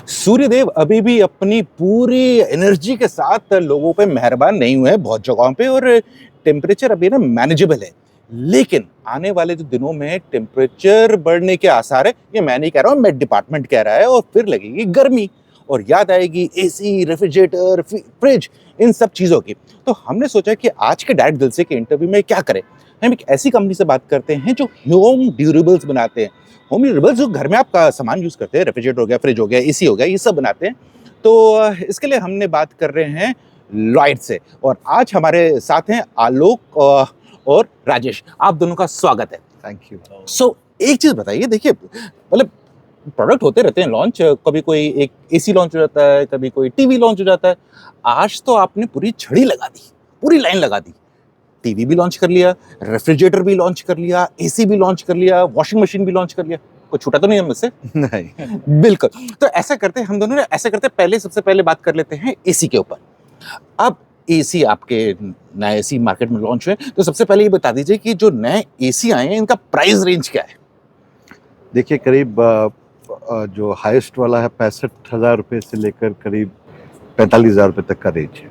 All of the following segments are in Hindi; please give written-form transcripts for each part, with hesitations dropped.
सूर्यदेव अभी भी अपनी पूरी एनर्जी के साथ लोगों पे मेहरबान नहीं हुए हैं बहुत जगहों पे और टेम्परेचर अभी ना मैनेजेबल है। लेकिन आने वाले जो दिनों में टेम्परेचर बढ़ने के आसार है, ये मैं नहीं कह रहा हूँ, मेट डिपार्टमेंट कह रहा है, और फिर लगेगी गर्मी और याद आएगी एसी, रेफ्रिजरेटर, फ्रिज, इन सब चीज़ों की। तो हमने सोचा कि आज के डायरेक्ट दिल से के इंटरव्यू में क्या करें। हम एक ऐसी कंपनी से बात करते हैं जो होम ड्यूरेबल्स बनाते हैं। होम ड्यूरेबल्स जो घर में आप का सामान यूज़ करते हैं, रेफ्रिजरेटर हो गया, फ्रिज हो गया, एसी हो गया, ये सब बनाते हैं। तो इसके लिए हमने बात कर रहे हैं लॉयड से, और आज हमारे साथ हैं आलोक और राजेश। आप दोनों का स्वागत है। Thank you. सो एक चीज़ बताइए, देखिए मतलब प्रोडक्ट होते रहते हैं लॉन्च, कभी कोई एक एसी लॉन्च हो जाता है, कभी कोई टीवी लॉन्च हो जाता है। आज तो आपने पूरी छड़ी लगा दी, पूरी लाइन लगा दी। टीवी भी लॉन्च कर लिया, रेफ्रिजरेटर भी लॉन्च कर लिया, एसी भी लॉन्च कर लिया, वॉशिंग मशीन भी लॉन्च कर लिया। कुछ छूटा तो नहीं है मुझसे? नहीं। बिल्कुल। तो ऐसा करते हैं हम दोनों ने, ऐसा करते हैं पहले, सबसे पहले बात कर लेते हैं एसी के ऊपर। अब एसी आपके नए एसी मार्केट में लॉन्च हुए, तो सबसे पहले ये बता दीजिए कि जो नए एसी आए हैं इनका प्राइस रेंज क्या है? देखिए करीब जो हाईएस्ट वाला है 65,000 रुपये से लेकर करीब 45,000 रुपये तक का रेंज है।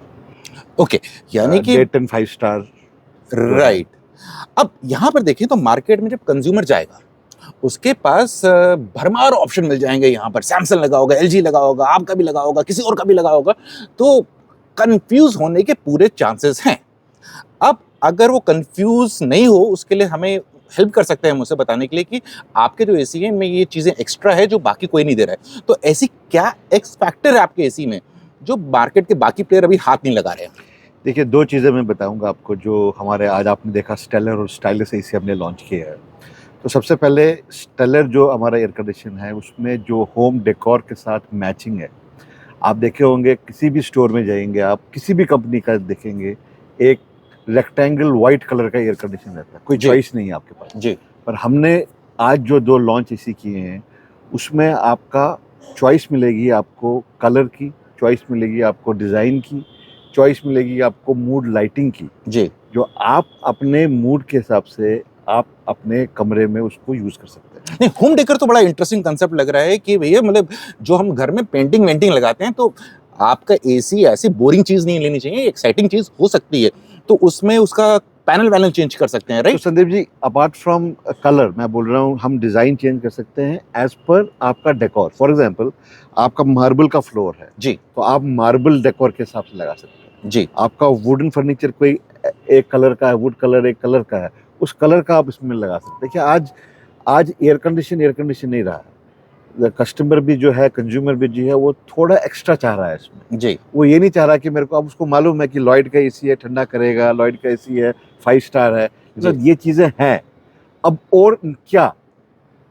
ओके, यानी कि रेट एंड 5 स्टार। राइट। अब यहाँ पर देखें तो मार्केट में जब कंज्यूमर जाएगा, उसके पास भरमार ऑप्शन मिल जाएंगे। यहाँ पर सैमसंग लगा होगा, एलजी लगा होगा, आपका भी लगा होगा, किसी और का भी लगा होगा, तो कंफ्यूज होने के पूरे चांसेस हैं। अब अगर वो कंफ्यूज नहीं हो, उसके लिए हमें हेल्प कर सकते हैं मुझसे बताने के लिए कि आपके जो एसी है में ये चीज़ें एक्स्ट्रा है जो बाकी कोई नहीं दे रहा है। तो ऐसी क्या एक्स फैक्टर है आपके एसी में जो मार्केट के बाकी प्लेयर अभी हाथ नहीं लगा रहे हैं? देखिए 2 चीज़ें मैं बताऊंगा आपको जो हमारे आज आपने देखा स्टेलर और स्टाइलिश एसी हमने लॉन्च किया है। तो सबसे पहले स्टेलर जो हमारा एयर कंडीशन है उसमें जो होम डेकोर के साथ मैचिंग है। आप देखे होंगे किसी भी स्टोर में जाएंगे, आप किसी भी कंपनी का देखेंगे, एक रेक्टेंगल वाइट कलर का एयर कंडीशन रहता है, कोई चॉइस नहीं है आपके पास जी। पर हमने आज जो 2 लॉन्च एसी किए हैं उसमें आपका चॉइस मिलेगी, आपको कलर की चॉइस मिलेगी, आपको डिज़ाइन की चॉइस मिलेगी, आपको मूड लाइटिंग की, जी। जो आप अपने मूड के हिसाब से आप अपने कमरे में उसको यूज़ कर सकते हैं। नहीं, होम डेकोर तो बड़ा इंटरेस्टिंग कंसेप्ट लग रहा है कि भैया मतलब जो हम घर में पेंटिंग वेंटिंग लगाते हैं, तो आपका एसी ऐसी बोरिंग चीज नहीं लेनी चाहिए, एक्साइटिंग चीज हो सकती है, तो उसमें उसका पैनल वैनल चेंज कर सकते हैं, तो right? Sandeep ji apart from colour मैं बोल रहा हूँ हम डिज़ाइन चेंज कर सकते हैं एज पर आपका डेकोर। फॉर एग्जांपल आपका मार्बल का फ्लोर है जी। तो आप मार्बल डेकोर के हिसाब से लगा सकते हैं। जी। आपका वुडन फर्नीचर कोई एक कलर का है, वुड कलर एक कलर का है, उस कलर का आप इसमें लगा सकते हैं। देखिए आज एयर कंडीशन नहीं रहा है। कस्टमर भी जो है, कंज्यूमर भी जो है वो थोड़ा एक्स्ट्रा चाह रहा है इसमें। जी। वो ये नहीं चाह रहा कि मेरे को, अब उसको मालूम है कि लॉयड का एसी है ठंडा करेगा, लॉयड का एसी है 5 स्टार है, मतलब ये चीज़ें हैं। अब और क्या,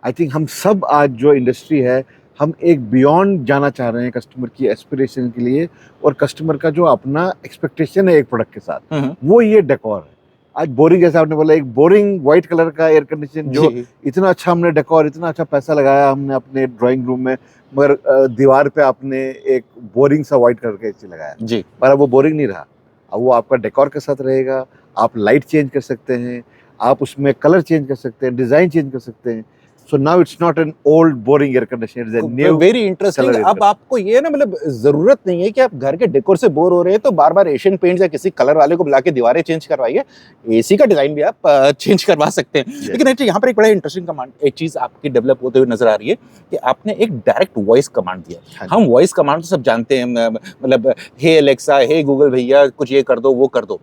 आई थिंक हम सब आज जो इंडस्ट्री है हम एक बियॉन्ड जाना चाह रहे हैं कस्टमर की एस्पिरेशन के लिए, और कस्टमर का जो अपना एक्सपेक्टेशन है एक प्रोडक्ट के साथ वो ये डेकोर है। आज बोरिंग, जैसे आपने बोला, एक बोरिंग व्हाइट कलर का एयर कंडीशन जो इतना अच्छा हमने डेकोर, इतना अच्छा पैसा लगाया हमने अपने ड्राइंग रूम में, मगर दीवार पे आपने एक बोरिंग सा व्हाइट कलर का एसी लगाया जी। पर अब वो बोरिंग नहीं रहा, अब वो आपका डेकोर के साथ रहेगा। आप लाइट चेंज कर सकते हैं, आप उसमें कलर चेंज कर सकते हैं, डिज़ाइन चेंज कर सकते हैं। So now it's not an old boring air conditioner, it's a new very interesting. अब आपको ये ना मतलब जरूरत नहीं है कि आप घर के डेकोर से बोर हो रहे हैं तो बार बार एशियन पेंट्स या किसी कलर वाले को बुला के दीवारें चेंज करवाइए, एसी का डिजाइन भी आप चेंज करवा सकते हैं। लेकिन एक्चुअली यहाँ पर एक बड़ा इंटरेस्टिंग कमांड, एक चीज आपकी डेवलप होते हुए नजर आ रही है कि आपने एक डायरेक्ट वॉइस कमांड दिया। हम वॉइस कमांड तो सब जानते हैं, मतलब हे एलेक्सा, हे गूगल भैया कुछ ये कर दो वो कर दो।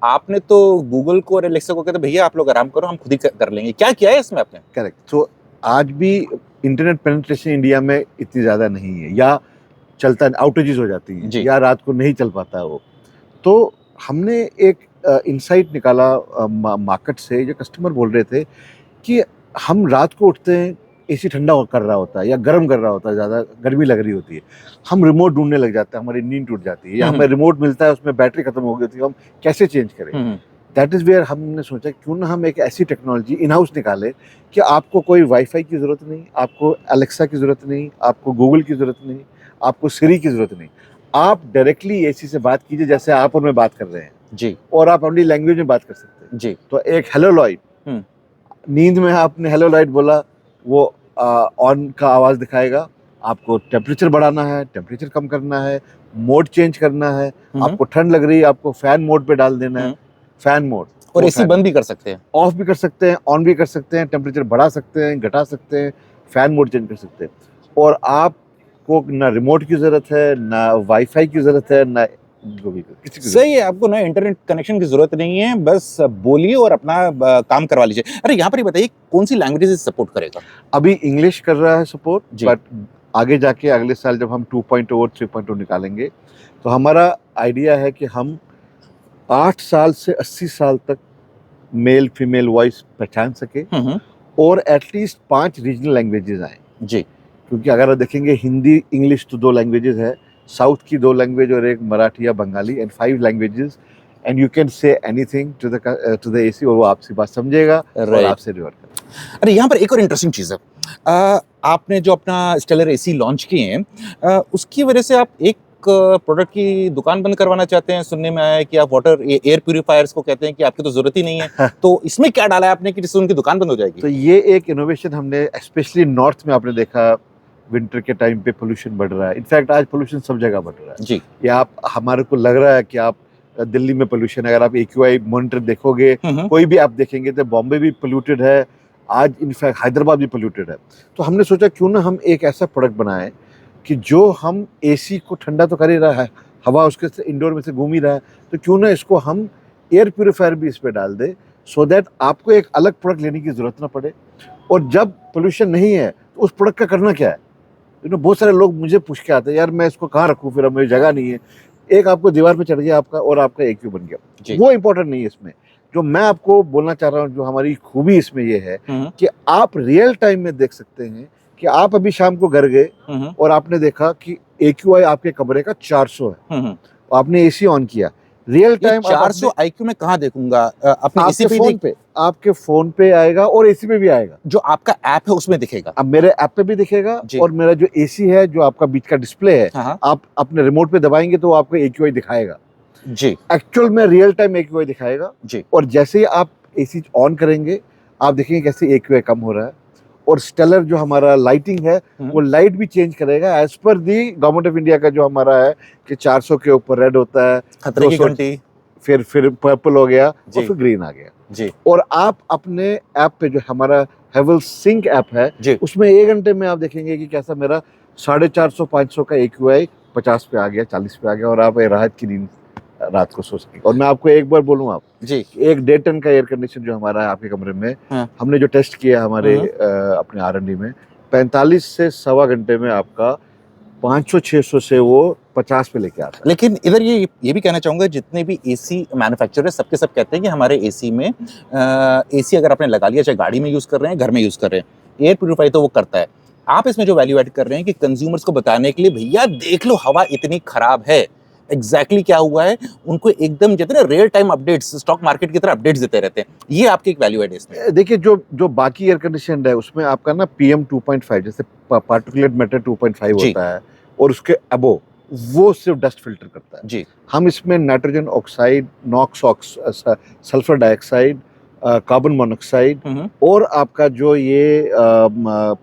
आपने तो गूगल को और एलेक्सा को कहते भैया आप लोग आराम करो, हम खुद ही कर लेंगे। क्या किया है इसमें आपने? करेक्ट। तो आज भी इंटरनेट पेनिट्रेशन इंडिया में इतनी ज़्यादा नहीं है, या चलता आउटेजेस हो जाती हैं या रात को नहीं चल पाता है वो। तो हमने एक इंसाइट निकाला मार्केट से, जो कस्टमर बोल रहे थे कि हम रात को उठते हैं, एसी ठंडा कर रहा होता है या गर्म कर रहा होता है, ज़्यादा गर्मी लग रही होती है, हम रिमोट ढूंढने लग जाते हैं, हमारी नींद टूट जाती है, या हमें रिमोट मिलता है उसमें बैटरी खत्म हो गई होती है, हम कैसे चेंज करें। दैट इज़ वेयर हमने सोचा क्यों ना हम एक ऐसी टेक्नोलॉजी इन हाउस निकालें कि आपको कोई वाईफाई की ज़रूरत नहीं, आपको अलेक्सा की ज़रूरत नहीं, आपको गूगल की ज़रूरत नहीं, आपको सिरी की ज़रूरत नहीं। आप डायरेक्टली एसी से बात कीजिए जैसे आप और मैं बात कर रहे हैं जी, और आप अपनी लैंग्वेज में बात कर सकते हैं जी। तो एक हेलो लॉयड, नींद में आपने हेलो लॉयड बोला, वो ऑन का आवाज़ दिखाएगा, आपको टेम्परेचर बढ़ाना है, टेम्परेचर कम करना है, मोड चेंज करना है, आपको ठंड लग रही है, आपको फैन मोड पे डाल देना है, फैन मोड। और एसी बंद भी कर सकते हैं, ऑफ भी कर सकते हैं, ऑन भी कर सकते हैं, टेम्परेचर बढ़ा सकते हैं, घटा सकते हैं, फैन मोड चेंज कर सकते हैं। और आपको ना रिमोट की जरूरत है, ना वाईफाई की जरूरत है, ना किसी की सही है, आपको ना इंटरनेट कनेक्शन की जरूरत नहीं है, बस बोलिए और अपना काम करवा लीजिए। अरे यहाँ पर ही बताइए कौन सी लैंग्वेजेस सपोर्ट करेगा? अभी इंग्लिश कर रहा है सपोर्ट, जी। बट आगे जाके अगले साल जब हम 2.0 और 3.0 निकालेंगे तो हमारा आइडिया है कि हम 8 साल से 80 साल तक मेल फीमेल वॉइस पहचान सके और एटलीस्ट 5 रीजनल लैंग्वेजेस आए जी। क्योंकि अगर आप देखेंगे हिंदी इंग्लिश तो 2 लैंग्वेजेस है, साउथ की 2 लैंग्वेज और एक मराठी या Bengali, and 5 languages, and you can say anything to the AC और वो आपसी बात समझेगा और आपसे रिवर्ट करेगा। अरे यहाँ पर एक और इंटरेस्टिंग चीज़ है, आपने जो अपना स्टेलर एसी लॉन्च किए हैं, उसकी वजह से आप एक प्रोडक्ट की दुकान बंद करवाना चाहते हैं। सुनने में आया है कि आप वाटर एयर प्यूरिफायर्स को कहते हैं कि आपकी तो जरूरत ही नहीं है, तो इसमें क्या डाला है आपने कि जिससे उनकी दुकान बंद हो जाएगी? तो ये एक इनोवेशन हमने, स्पेशली नॉर्थ में आपने देखा विंटर के टाइम पे पोल्यूशन बढ़ रहा है, इनफैक्ट आज पोल्यूशन सब जगह बढ़ रहा है जी। ये आप हमारे को लग रहा है कि आप दिल्ली में पोल्यूशन, अगर आप AQI मॉनिटर देखोगे, कोई भी आप देखेंगे तो बॉम्बे भी पोल्यूटेड है, आज इनफैक्ट हैदराबाद भी पोल्यूटेड है। तो हमने सोचा क्यों ना हम एक ऐसा प्रोडक्ट बनाएं कि जो हम एसी को ठंडा तो कर ही रहा है, हवा उसके से इंडोर में से घूम ही रहा है, तो क्यों ना इसको हम एयर प्यूरिफायर भी इस पर डाल दे, सो दैट आपको एक अलग प्रोडक्ट लेने की जरूरत ना पड़े। और जब पोल्यूशन नहीं है तो उस प्रोडक्ट का करना क्या है? बहुत सारे लोग मुझे पूछ के आते हैं, यार मैं इसको कहाँ रखूँ, फिर अब मेरी जगह नहीं है। एक आपको दीवार पे चढ़ गया आपका और आपका AQ बन गया, वो इंपॉर्टेंट नहीं है इसमें। जो मैं आपको बोलना चाह रहा हूँ, जो हमारी खूबी इसमें ये है कि आप रियल टाइम में देख सकते हैं कि आप अभी शाम को घर गए और आपने देखा कि AQI आपके कमरे का 400 है, आपने AC ऑन किया, रियल टाइम 400 IQ में कहाँ देखूंगा? अपने एसी पे आपके फोन पे आएगा और एसी पे भी आएगा, जो आपका ऐप है उसमें दिखेगा। अब मेरे ऐप पे भी दिखेगा और मेरा जो एसी है, जो आपका बीच का डिस्प्ले है, आप अपने रिमोट पे दबाएंगे तो आपको AQI दिखाएगा जी, एक्चुअल में रियल टाइम AQI दिखाएगा जी। और जैसे ही आप एसी ऑन करेंगे आप देखेंगे कैसे AQI कम हो रहा है। और स्टेलर जो हमारा लाइटिंग है वो लाइट भी चेंज करेगा as per the government of India का जो हमारा है कि 400 के ऊपर रेड होता है, खतरे की घंटी, फिर पर्पल हो गया और फिर ग्रीन आ गया जी। और आप अपने ऐप पे जो हमारा हेवल सिंक ऐप है उसमें 1 घंटे में आप देखेंगे कि कैसा मेरा 450-500 का AQI 50 पे आ गया, 40 पे आ गया और आप राहत की नींद रात को सो सकेंगे। और मैं आपको एक बार बोलूँ आप जी, 1.5 टन का एयर कंडीशन जो हमारा है आपके कमरे में, हमने जो टेस्ट किया हमारे अपने R&D में, 45 से सवा घंटे में आपका 500-600 से वो 50 पे लेके आता है। लेकिन इधर ये भी कहना चाहूंगा, जितने भी एसी मैन्युफैक्चरर सबके सब कहते हैं कि हमारे एसी में एसी अगर आपने लगा लिया, चाहे गाड़ी में यूज कर रहे हैं, घर में यूज कर रहे हैं, एयर प्यूरिफाई तो वो करता है। आप इसमें जो वैल्यू ऐड कर रहे हैं कि कंज्यूमर्स को बताने के लिए, भैया देख लो हवा इतनी खराब है, एग्जैक्टली क्या हुआ है, उनको एकदम जितने real time updates, stock market की तरह अपडेट्स देते रहते हैं, ये आपकी एक वैल्यू एड है इसमें। देखिए जो बाकी एयर कंडीशन है उसमें आपका ना PM 2.5 जैसे पार्टिकुलेट मैटर 2.5 होता है और उसके अबो वो सिर्फ डस्ट फिल्टर करता है जी। हम इसमें nitrogen oxide, NOx sulphur dioxide, carbon monoxide और आपका जो ये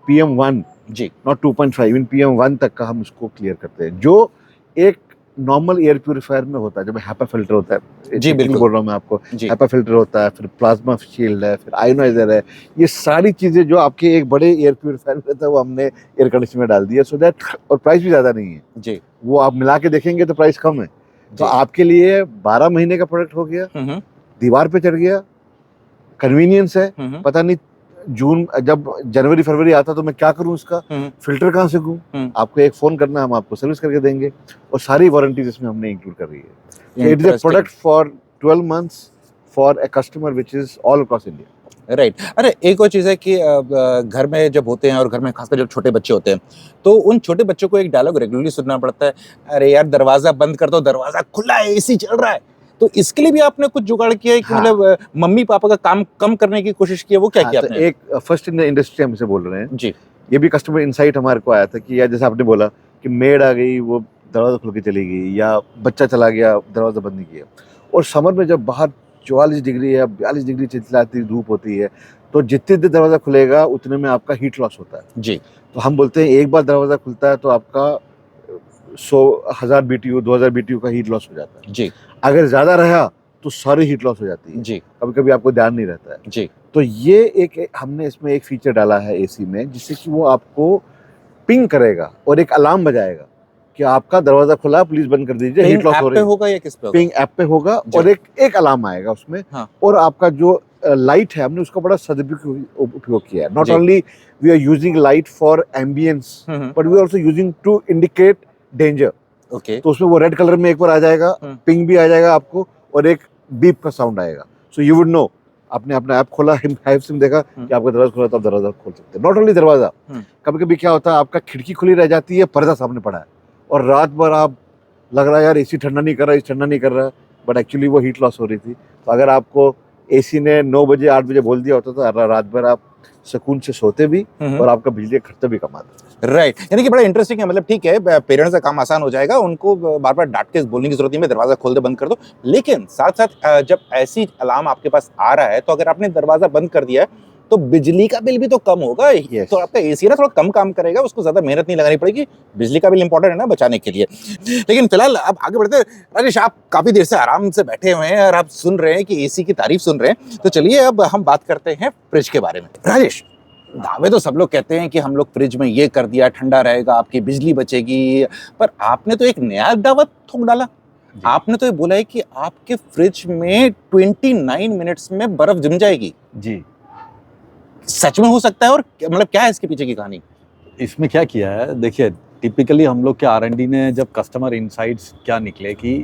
PM1 ji, not 2.5, even PM1 तक का हम इसको क्लियर करते हैं, जो एक नॉर्मल एयर प्यूरिफायर में होता है। जब HEPA फिल्टर होता है जी, बिल्कुल बोल रहा हूँ मैं आपको, HEPA फिल्टर होता है, फिर प्लाज्मा शील्ड है, फिर आयोनाइजर है, ये सारी चीजें जो आपके एक बड़े एयर प्यूरिफायर में था वो हमने एयर कंडीशनर में डाल दिया, सो दैट, और प्राइस भी ज्यादा नहीं है जी, वो आप मिला के देखेंगे तो प्राइस कम है। तो आपके लिए 12 महीने का प्रोडक्ट हो गया, दीवार पे चढ़ गया, कन्वीनियंस है। पता नहीं जून जब जनवरी फरवरी आता तो मैं क्या करूं, इसका फिल्टर कहाँ से लूं, आपको एक फोन करना, हम आपको सर्विस करके देंगे और सारी वारंटीज इसमें हमने इंक्लूड कर रही है। It is a product for 12 months for a customer which is all across India. Right. अरे एक और चीज़ है कि घर में जब होते हैं और घर में खासकर जब छोटे बच्चे होते हैं तो उन छोटे बच्चों को एक डायलॉग रेगुलरली सुनना पड़ता है, अरे यार दरवाजा बंद कर दो, दरवाजा खुला है, एसी चल रहा है। तो इसके लिए भी आपने कुछ जुगाड़ किया है कि मतलब मम्मी पापा का काम कम करने की कोशिश की है, वो क्या किया आपने? एक फर्स्ट इन द इंडस्ट्री हम इसे बोल रहे हैं जी, ये भी कस्टमर इनसाइट हमारे को आया था कि यार जैसे आपने बोला कि मेड आ गई वो दरवाजा खुल के चली गई, या बच्चा चला गया दरवाजा बंद नहीं किया, और समर में जब बाहर 44 डिग्री या 42 डिग्री चिलचिलाती धूप होती है, तो जितनी देर दरवाज़ा खुलेगा उतने में आपका हीट लॉस होता है जी। तो हम बोलते हैं एक बार दरवाज़ा खुलता है तो आपका 100,000 BTU 2000 BTU का हीट लॉस हो जाता है जी अगर ज़्यादा रहा तो सारी हीट लॉस हो जाती है जी कभी कभी आपको ध्यान नहीं रहता है जी। तो ये एक हमने इसमें एक फीचर डाला है एसी में जिससे कि वो आपको पिंग करेगा और एक अलार्म बजाएगा कि आपका दरवाजा खुला प्लीज बंद कर दीजिए हीट लॉस हो रही है होगा या किस पे होगा? पिंग ऐप पे होगा और एक अलार्म आएगा उसमें हाँ। और आपका जो लाइट है हमने उसका बड़ा सदुपयोग किया है नॉट जी। Only we are using light for ambience but we are also using to indicate danger okay. तो उसमें वो रेड कलर में एक बार आ जाएगा पिंग भी आ जाएगा आपको और एक बीप का साउंड आएगा सो यू वुड नो आपने अपना ऐप खोला हाइव सिम देखा कि आपका दरवाजा खुला तो आप दरवाजा खोल सकते हैं नॉट ओनली दरवाजा कभी कभी क्या होता है आपका खिड़की खुली रह जाती है पर्दा सामने पड़ा है और रात भर आप लग रहा है यार एसी ठंडा नहीं कर रहा ठंडा नहीं कर रहा बट एक्चुअली वो हीट लॉस हो रही थी तो अगर आपको एसी ने 9 बजे 8 बजे बोल दिया होता तो रात भर आप सुकून से सोते भी और आपका बिजली का खर्चा भी कम आता राइट यानी कि बड़ा इंटरेस्टिंग है मतलब ठीक है पेरेंट्स का काम आसान हो जाएगा उनको बार बार डांट के बोलने की जरूरत नहीं है दरवाजा खोल दे बंद कर दो लेकिन साथ साथ जब ऐसी अलार्म आपके पास आ रहा है तो अगर आपने दरवाजा बंद कर दिया है तो बिजली का बिल भी तो कम होगा तो आपका एसी ना थोड़ा कम काम करेगा उसको ज्यादा मेहनत नहीं लगानी पड़ेगी बिजली का बिल इंपॉर्टेंट है ना बचाने के लिए लेकिन फिलहाल अब आगे बढ़ते हैं राजेश आप काफी देर से आराम से बैठे हुए हैं और आप सुन रहे हैं कि एसी की तारीफ सुन रहे हैं तो चलिए अब हम बात करते हैं फ्रिज के बारे में राजेश दावे तो सब लोग कहते हैं कि हम लोग फ्रिज में ये कर दिया ठंडा रहेगा आपकी बिजली बचेगी पर आपने तो एक नया दावा थोक डाला आपने तो ये बोला है कि आपके फ्रिज में 29 मिनट्स में बर्फ जम जाएगी जी सच में हो सकता है और मतलब क्या है इसके पीछे की कहानी इसमें क्या किया है देखिए टिपिकली हम लोग के R&D ने जब कस्टमर इनसाइट्स क्या निकले कि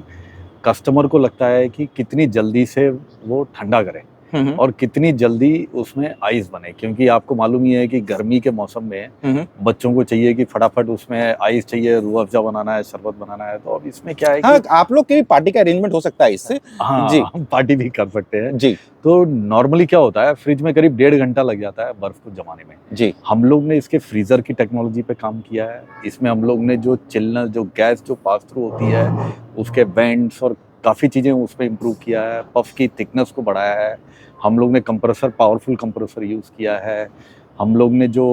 कस्टमर को लगता है कि कितनी जल्दी से वो ठंडा करे और कितनी जल्दी उसमें आइस बने क्योंकि आपको मालूम ही है कि गर्मी के मौसम में बच्चों को चाहिए कि फटाफट उसमें आइस चाहिए रूह अफ़ज़ा बनाना है शरबत बनाना है तो अब इसमें क्या है हाँ, आप लोग के पार्टी का अरेंजमेंट हो सकता है इससे हाँ जी हम पार्टी भी कर सकते हैं जी तो नॉर्मली क्या होता है फ्रिज में करीब 1.5 घंटा लग जाता है बर्फ को जमाने में जी हम लोग ने इसके फ्रीजर की टेक्नोलॉजी पे काम किया है इसमें हम लोग ने जो चिल्लर जो गैस जो पास थ्रू होती है उसके वेंट्स और काफ़ी चीज़ें उस पर इम्प्रूव किया है पफ की थिकनेस को बढ़ाया है हम लोग ने कंप्रेसर पावरफुल कंप्रेसर यूज़ किया है हम लोग ने जो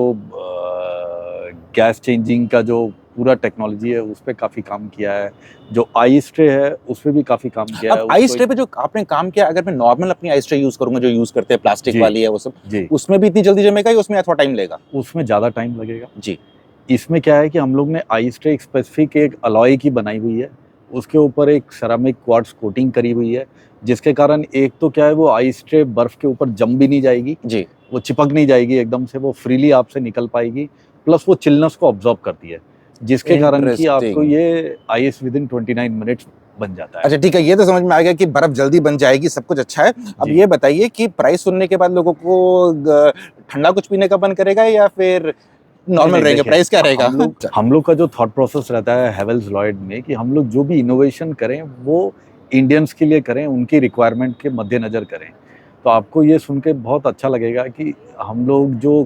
गैस चेंजिंग का जो पूरा टेक्नोलॉजी है उस पर काफ़ी काम किया है जो आइस ट्रे है उस पर भी काफ़ी काम किया है आइस ट्रे पे जो आपने काम किया अगर मैं नॉर्मल अपनी आइस ट्रे यूज़ करूंगा जो यूज़ करते हैं प्लास्टिक वाली है वो सब जी उसमें भी इतनी जल्दी जमेगा या उसमें थोड़ा टाइम लगेगा उसमें ज़्यादा टाइम लगेगा जी इसमें क्या है कि हम लोग ने आइस ट्रे स्पेसिफिक एक अलॉय की बनाई हुई है उसके ऊपर एक सेरामिक क्वार्ट्ज कोटिंग करी हुई है जिसके कारण एक तो क्या है वो आइस ट्रे बर्फ के ऊपर जम भी नहीं जाएगी जी वो चिपक नहीं जाएगी एकदम से वो फ्रीली आपसे निकल पाएगी प्लस वो चिलनेस को ऑब्जर्व करती है जिसके कारण कि आपको ये आइस विद इन 29 मिनट्स बन जाता है अच्छा ठीक है ये तो समझ में आ गया कि बर्फ जल्दी बन जाएगी सब कुछ अच्छा है अब ये बताइए कि प्राइस सुनने के बाद लोगों को ठंडा कुछ पीने का मन करेगा या फिर नॉर्मल रहेंगे प्राइस क्या रहेगा हम लोग का जो थॉट प्रोसेस रहता है हेवेल्स लॉयड में कि हम लोग जो भी इनोवेशन करें वो इंडियंस के लिए करें उनकी रिक्वायरमेंट के मद्देनज़र करें तो आपको ये सुन के बहुत अच्छा लगेगा कि हम लोग जो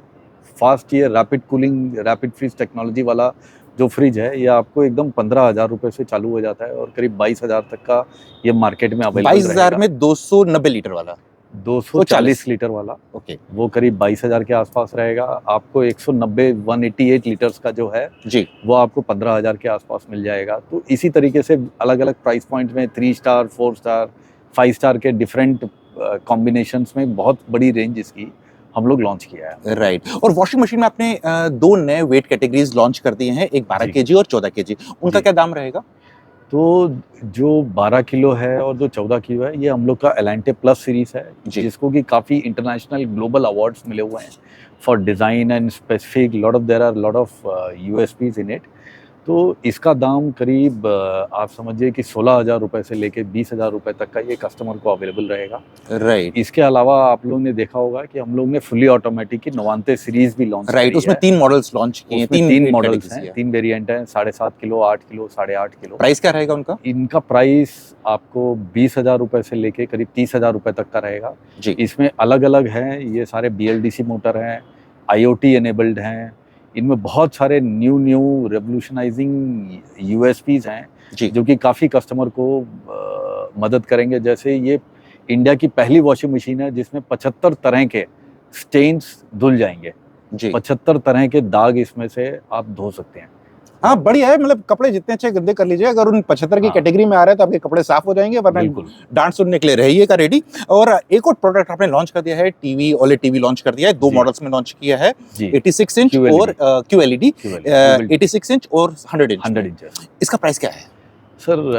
फास्ट ये rapid cooling rapid freeze technology वाला जो फ्रिज है ये आपको एकदम 15,000 रुपये से चालू हो जाता है और करीब 22,000 तक का ये मार्केट में अवेलेबल 22,000 में 290 लीटर वाला 240 लीटर वाला ओके वो करीब 22,000 के आसपास रहेगा आपको 188 लीटर्स का जो है जी वो आपको 15,000 के आसपास मिल जाएगा तो इसी तरीके से अलग अलग प्राइस पॉइंट में 3 स्टार 4 स्टार 5 स्टार के डिफरेंट कॉम्बिनेशंस में बहुत बड़ी रेंज इसकी हम लोग लॉन्च किया है राइट और वॉशिंग मशीन में आपने 2 नए वेट कैटेगरीज लॉन्च कर दिए हैं एक 12 केजी और 14 केजी उनका क्या दाम रहेगा तो जो 12 किलो है और जो 14 किलो है ये हम लोग का एलांटे प्लस सीरीज है जिसको कि काफ़ी इंटरनेशनल ग्लोबल अवार्ड्स मिले हुए हैं for design and specific lot of there are lot of USPs in it तो इसका दाम करीब आप समझिए कि 16,000 रुपये से लेके 20,000 रुपये तक का ये कस्टमर को अवेलेबल रहेगा राइट इसके अलावा आप लोगों ने देखा होगा कि हम लोग ने फुली ऑटोमेटिक की नवांते सीरीज भी लॉन्च राइट उसमें 3 मॉडल्स लॉन्च किए हैं 3 मॉडल्स हैं 3 वेरिएंट हैं 7.5 किलो 8 किलो 8.5 किलो प्राइस क्या रहेगा उनका इनका प्राइस आपको 20,000 रुपये से लेके करीब 30,000 रुपये तक का रहेगा जी इसमें अलग अलग हैं ये सारे BLDC मोटर हैं IoT एनेबल्ड हैं इनमें बहुत सारे न्यू रेवोल्यूशनाइजिंग USPs हैं जो कि काफ़ी कस्टमर को मदद करेंगे जैसे ये इंडिया की पहली वॉशिंग मशीन है जिसमें 75 तरह के स्टेन्स धुल जाएंगे। जी 75 तरह के दाग इसमें से आप धो सकते हैं। हाँ बढ़िया है, मतलब कपड़े जितने अच्छे गंदे कर लीजिए, अगर उन 75 की हाँ। कैटेगरी में आ रहे हैं तो आपके कपड़े साफ हो जाएंगे, वरना बिल्कुल। डांट सुनने के लिए रहिएगा रेडी। और एक और प्रोडक्ट आपने लॉन्च कर दिया है, टीवी, ओलेड टीवी लॉन्च कर दिया है, 2 जी। मॉडल्स में लॉन्च किया है, जी 86 इंच QLED। और QLED, QLED 86 इंच और 100 इंच। 100 इंचेस। इसका प्राइस क्या है? सर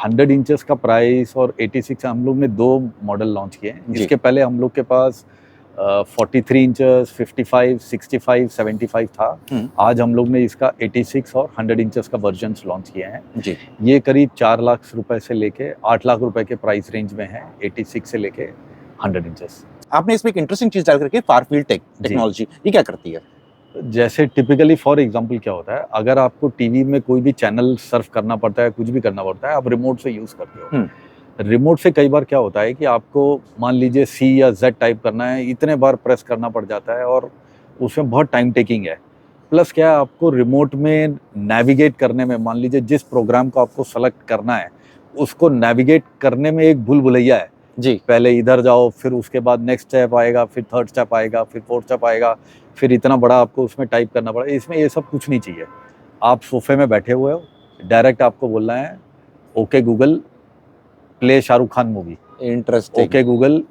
100 इंचेस का प्राइस और 86 हम लोग ने 2 मॉडल लॉन्च किए हैं। जी। इसके पहले हम लोग के पास 43 इंचेस, 55, 65, 75 था। आज हम लोग ने इसका 86 और 100 इंचेस का वर्जन्स लॉन्च किए हैं। जी ये करीब 4 लाख रुपए से लेके 8 लाख रुपए के प्राइस रेंज में है, 86 से लेके 100 इंचेस। आपने इसमें एक इंटरेस्टिंग चीज डाल करके, फारफील्ड टेक्नोलॉजी, ये क्या करती है? जैसे टिपिकली फॉर एग्जांपल क्या होता है, अगर आपको टीवी में कोई भी चैनल सर्फ करना पड़ता है, कुछ भी करना पड़ता है, आप रिमोट से यूज करते हो। रिमोट से कई बार क्या होता है कि आपको मान लीजिए C या Z टाइप करना है, इतने बार प्रेस करना पड़ जाता है और उसमें बहुत टाइम टेकिंग है। प्लस क्या है, आपको रिमोट में नेविगेट करने में, मान लीजिए जिस प्रोग्राम को आपको सेलेक्ट करना है उसको नेविगेट करने में एक भूल भुलैया है जी। पहले इधर जाओ, फिर उसके बाद नेक्स्ट स्टेप आएगा, फिर थर्ड स्टेप आएगा, फिर फोर्थ स्टेप आएगा, फिर इतना बड़ा आपको उसमें टाइप करना पड़ेगा। इसमें ये सब कुछ नहीं चाहिए। आप सोफे में बैठे हुए हो, डायरेक्ट आपको बोलना है okay Google play Shahrukh Khan movie, interesting. Okay Google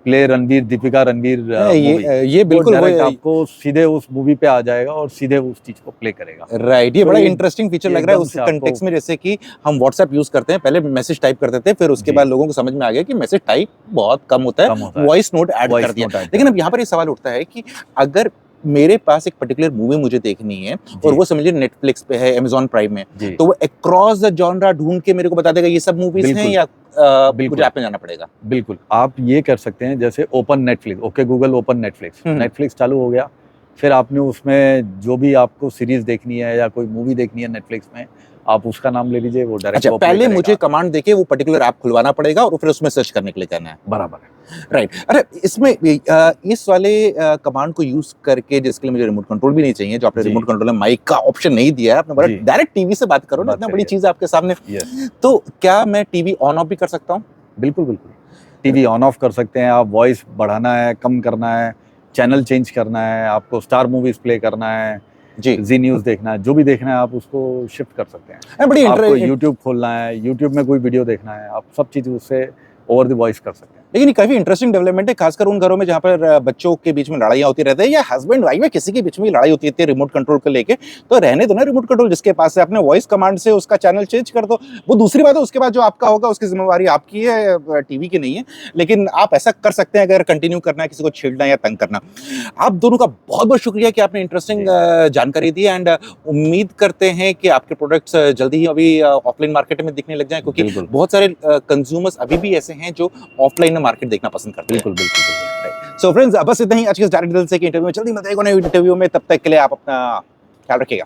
play Ranveer Deepika Ranveer movie. ये बिल्कुल डायरेक्ट आपको सीधे उस मूवी पे आ जाएगा और सीधे उस चीज को प्ले करेगा। राइट, ये तो बड़ा ये- इंटरेस्टिंग फीचर ये लग रहा है एकदम उस से आपको- कंटेक्स्ट में, जैसे कि हम व्हाट्सएप यूज करते हैं, पहले मैसेज टाइप करते थे, फिर उसके जी। बाद लोगों को समझ में आ गया कि मैसेज टाइप बहुत कम होता कम है, होता है। वॉइस नोट ऐड Voice कर दिया। note add लेकिन कर अब यहाँ पर ये सवाल उठता है कि अगर मेरे पास एक पर्टिकुलर मूवी मुझे देखनी है और जी। वो समझिए नेटफ्लिक्स पे है, अमेजॉन प्राइम में, जी तो वो अक्रॉस द जॉनरा ढूंढ के मेरे को बता देगा ये सब मूवीज हैं, बिल्कुल। या बिल्कुल। मुझे ऐप में जाना पड़ेगा? बिल्कुल, आप ये कर सकते हैं, जैसे open Netflix, okay Google open Netflix, Netflix चालू हो गया, फिर आपने उसमें जो भी आपको सीरीज देखनी है या कोई मूवी देखनी है नेटफ्लिक्स में, आप उसका नाम ले लीजिए, वो डायरेक्ट अच्छा, पहले मुझे कमांड देके वो पर्टिकुलर ऐप खुलवाना पड़ेगा और फिर उसमें सर्च करने के लिए कहना है। बराबर है। राइट। अरे इसमें इस वाले कमांड को यूज करके, जिसके लिए मुझे रिमोट कंट्रोल भी नहीं चाहिए, जो आपने जी। रिमोट कंट्रोल में माइक का ऑप्शन नहीं दिया है, आपने बोला जी। डायरेक्ट टीवी से बात करो ना, बात इतना बड़ी करिए। चीज है आपके सामने, यस, तो क्या मैं टीवी ऑन ऑफ भी कर सकता हूँ? बिल्कुल बिल्कुल। टीवी ऑन ऑफ कर सकते हैं आप, वॉइस बढ़ाना है, कम करना है, चैनल चेंज करना है, आपको स्टार मूवीज प्ले करना है, जी। जी न्यूज़ देखना है, जो भी देखना है आप उसको शिफ्ट कर सकते हैं। बड़ी आपको यूट्यूब खोलना है, यूट्यूब में कोई वीडियो देखना है, आप सब चीज़ उससे ओवर द वॉइस कर सकते हैं। लेकिन ये काफी इंटरेस्टिंग डेवलपमेंट है, खासकर उन घरों में जहाँ पर बच्चों के बीच में लड़ाइयाँ होती रहती है, या हस्बैंड वाइफ में किसी के बीच में लड़ाई होती है रिमोट कंट्रोल को लेके, तो रहने दो ना रिमोट कंट्रोल जिसके पास है, अपने वॉइस कमांड से उसका चैनल चेंज कर दो। वो दूसरी बात है, उसके बाद जो आपका होगा उसकी जिम्मेवारी आपकी है, टीवी की नहीं है, लेकिन आप ऐसा कर सकते हैं अगर कंटिन्यू करना है किसी को छेड़ना या तंग करना। आप दोनों का बहुत बहुत शुक्रिया कि आपने इंटरेस्टिंग जानकारी दी, एंड उम्मीद करते हैं कि आपके प्रोडक्ट्स जल्दी ही अभी ऑफलाइन मार्केट में दिखने लग जाए, क्योंकि बिल्कुल। बहुत सारे कंज्यूमर्स अभी भी ऐसे हैं जो ऑफलाइन में मार्केट देखना पसंद करते हैं। बिल्कुल बिल्कुल बिल्कुल। सो फ्रेंड्स, बस इतना ही आज के इस डायरेक्ट दिल से के इंटरव्यू में। जल्दी मिलते हैं एक नए इंटरव्यू में, तब तक के लिए आप अपना ख्याल रखिएगा।